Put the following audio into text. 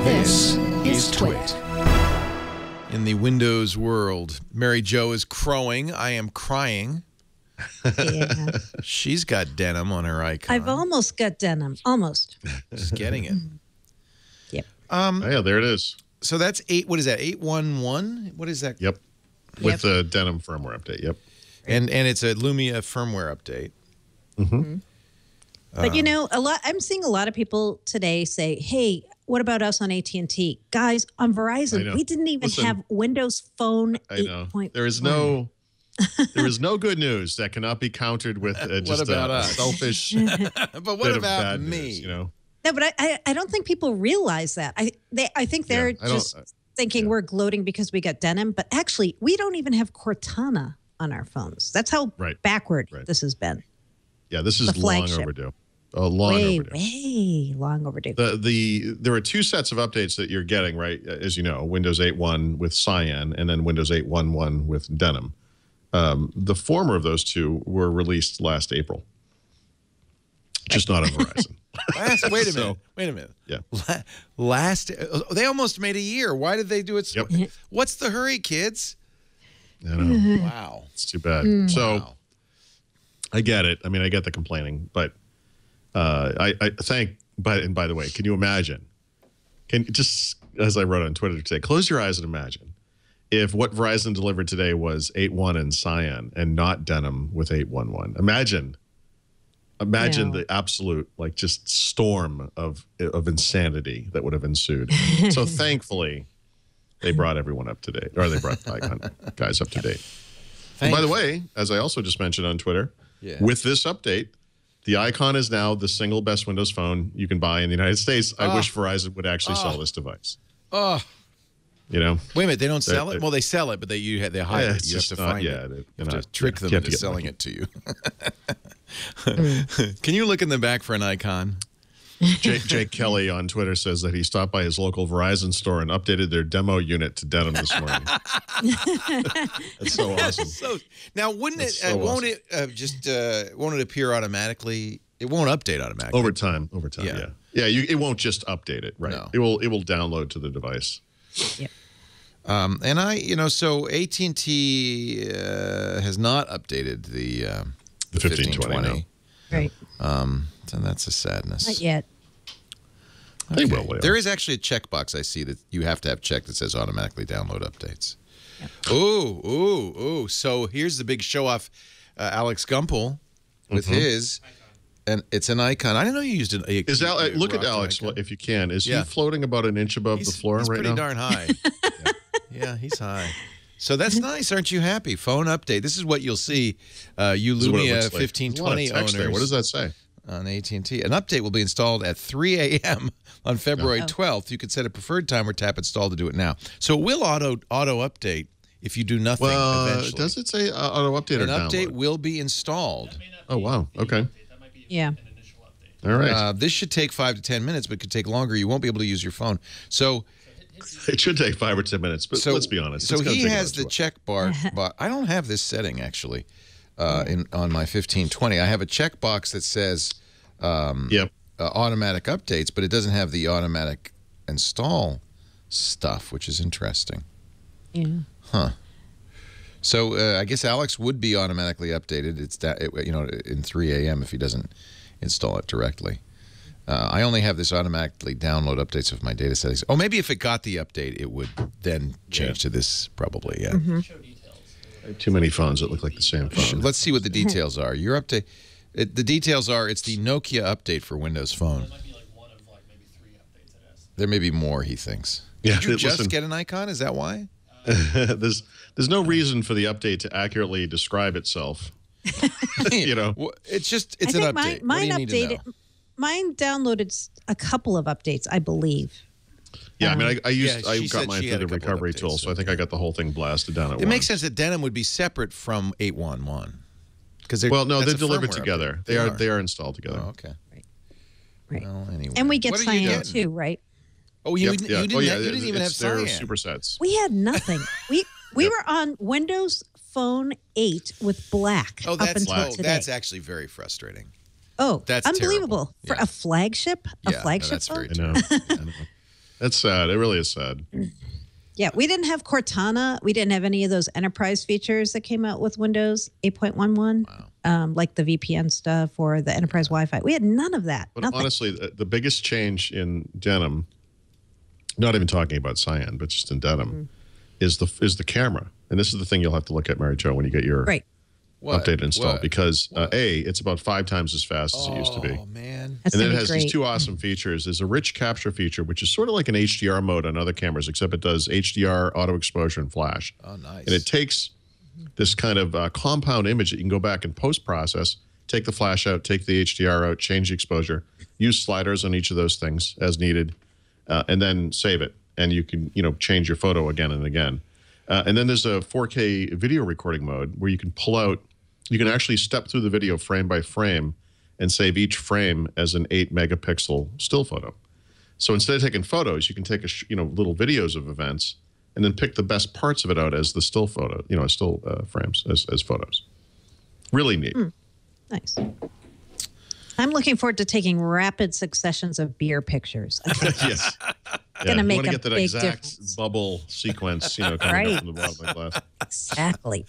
This is TWiT. In the Windows world, Mary Jo is crowing. I am crying. Yeah. She's got denim on her icon. I've almost got denim. Almost. Just getting it. Yep. Yeah, there it is. So that's what is that? 8.1.1? What is that? Yep. With the denim firmware update. Yep. And it's a Lumia firmware update. Mm-hmm. But you know, I'm seeing a lot of people today say, "Hey, what about us on AT&T, guys? On Verizon, we didn't even have Windows Phone 8.1." There is no good news that cannot be countered with just a selfish. But what about me? News, you know. No, but I don't think people realize that. I think they're just thinking we're gloating because we got denim, but actually, we don't even have Cortana on our phones. That's how backward this has been. Yeah, this is long overdue. Way long overdue. There are two sets of updates that you're getting, right? As you know, Windows 8.1 with Cyan and then Windows 8.1.1 with Denim. The former of those two were released last April. Just not on Verizon. Wait a minute. Yeah. They almost made a year. Why did they do it so? What's the hurry, kids? I know. Wow. It's too bad. So I get it. I mean, I get the complaining, but I thank. And by the way, can you imagine? Just as I wrote on Twitter today, close your eyes and imagine if what Verizon delivered today was 8.1 and Cyan and not Denim with 8.1.1. Imagine the absolute just storm of insanity that would have ensued. So thankfully, they brought everyone up to date, or they brought the Icon guys up to date. And by the way, as I also just mentioned on Twitter, with this update, the Icon is now the single best Windows phone you can buy in the United States. I wish Verizon would actually sell this device. You know? Wait a minute, they don't sell it? Well, they sell it, but they hide it. You have to find it. You have to trick them into selling it to you. Can you look in the back for an Icon? Jake Kelly on Twitter says that he stopped by his local Verizon store and updated their demo unit to denim this morning. That's so awesome. Now, won't it appear automatically? It won't update automatically. Over time, yeah. It won't just update it, right? No. It will download to the device. Yep. And so AT&T has not updated the 1520. No. Right. So that's a sadness. Not yet. They will later. There is actually a checkbox I see that you have to have checked that says automatically download updates. Yep. Ooh. So here's the big show off, Alex Gumpel with his, and it's an Icon. I didn't know you used it. Look at Alex if you can. Is he floating about an inch above the floor right now? He's pretty darn high. Yeah, he's high. So that's nice. Aren't you happy? Phone update. This is what you'll see, you Lumia 1520 owners. What does that say? On AT&T. An update will be installed at 3 a.m. on February 12th. You can set a preferred time or tap install to do it now. So it will auto update if you do nothing eventually. Does it say auto update or download? An update will be installed. Oh, wow. Okay. Yeah. All right. This should take 5 to 10 minutes, but it could take longer. You won't be able to use your phone. So it should take 5 or 10 minutes, but let's be honest. So he has the check bar, but I don't have this setting actually on my 1520. I have a checkbox that says automatic updates, but it doesn't have the automatic install stuff, which is interesting. Yeah. Huh. So I guess Alex would be automatically updated. It's in 3 a.m. if he doesn't install it directly. I only have this automatically download updates of my data settings. Oh, maybe if it got the update, it would then change to this probably, Too many phones that look like the same phone. Let's see what the details are. Your update, the details are it's the Nokia update for Windows Phone. There might be one of maybe 3 updates it has. There may be more, he thinks. Yeah, Did you just get an Icon? Is that why? There's no reason for the update to accurately describe itself. It's an update. Mine updated. Mine downloaded a couple of updates, I believe. Yeah, I mean, I got mine through the recovery tool, so I think I got the whole thing blasted down at once. It makes sense that Denim would be separate from 8.1.1. They're delivered together. They are installed together. Oh, okay. Right. Well, anyway. And we get Cyan too, right? Oh, you didn't even have Cyan. They're supersets. We had nothing. We were on Windows Phone 8 with black up until today. That's actually very frustrating. Oh, that's unbelievable. Terrible. For a flagship? Yeah, a flagship that's phone? very terrible. That's sad. It really is sad. Yeah, we didn't have Cortana. We didn't have any of those enterprise features that came out with Windows 8.11, like the VPN stuff or the enterprise Wi-Fi. We had none of that. But Nothing. honestly, the biggest change in Denim, not even talking about Cyan, but just in Denim, is the camera. And this is the thing you'll have to look at, Mary Jo, when you get your update installed, because it's about 5 times as fast as it used to be. Oh man! That's and then it has great. these 2 awesome features. There's a rich capture feature, which is sort of like an HDR mode on other cameras, except it does HDR, auto exposure, and flash. Oh, nice! And it takes this kind of compound image that you can go back and post-process, take the flash out, take the HDR out, change the exposure, use sliders on each of those things as needed, and then save it. And you can change your photo again and again. And then there's a 4K video recording mode where you can pull out. You can actually step through the video frame by frame and save each frame as an 8-megapixel still photo. So instead of taking photos, you can take little videos of events and then pick the best parts of it out as the still photo, still frames as photos. Really neat. Nice. I'm looking forward to taking rapid successions of beer pictures. Yes. Gonna make you want to a get that big exact difference. bubble sequence, coming up from the bottom of the glass. Exactly.